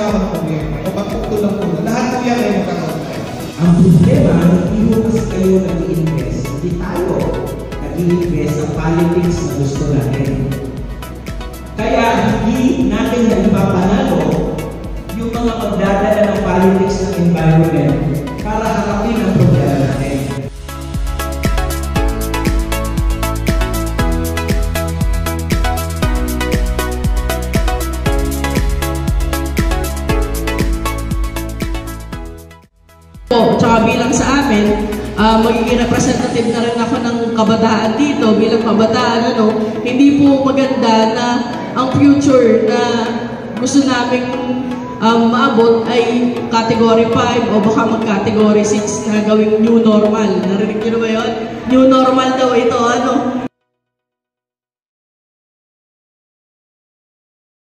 mayaman po yan. O pagkukulang po. Lahat po yan ay magkakaroon tayo. Ang problema, hindi mo kasi kayo nag-i-invest. Hindi tayo nag-i-invest sa politics na gusto natin. Kaya hindi natin naipapanalo yung mga magdadala ng politics ng environment para harapin ang problema natin. Tsaka bilang sa amin, magiging representative na rin ako ng kabataan dito. Bilang kabataan, hindi po maganda na ang future na gusto naming maabot ay category 5 o baka mag-category 6 na gawing new normal. Narinig nyo na ba yun? New normal daw ito,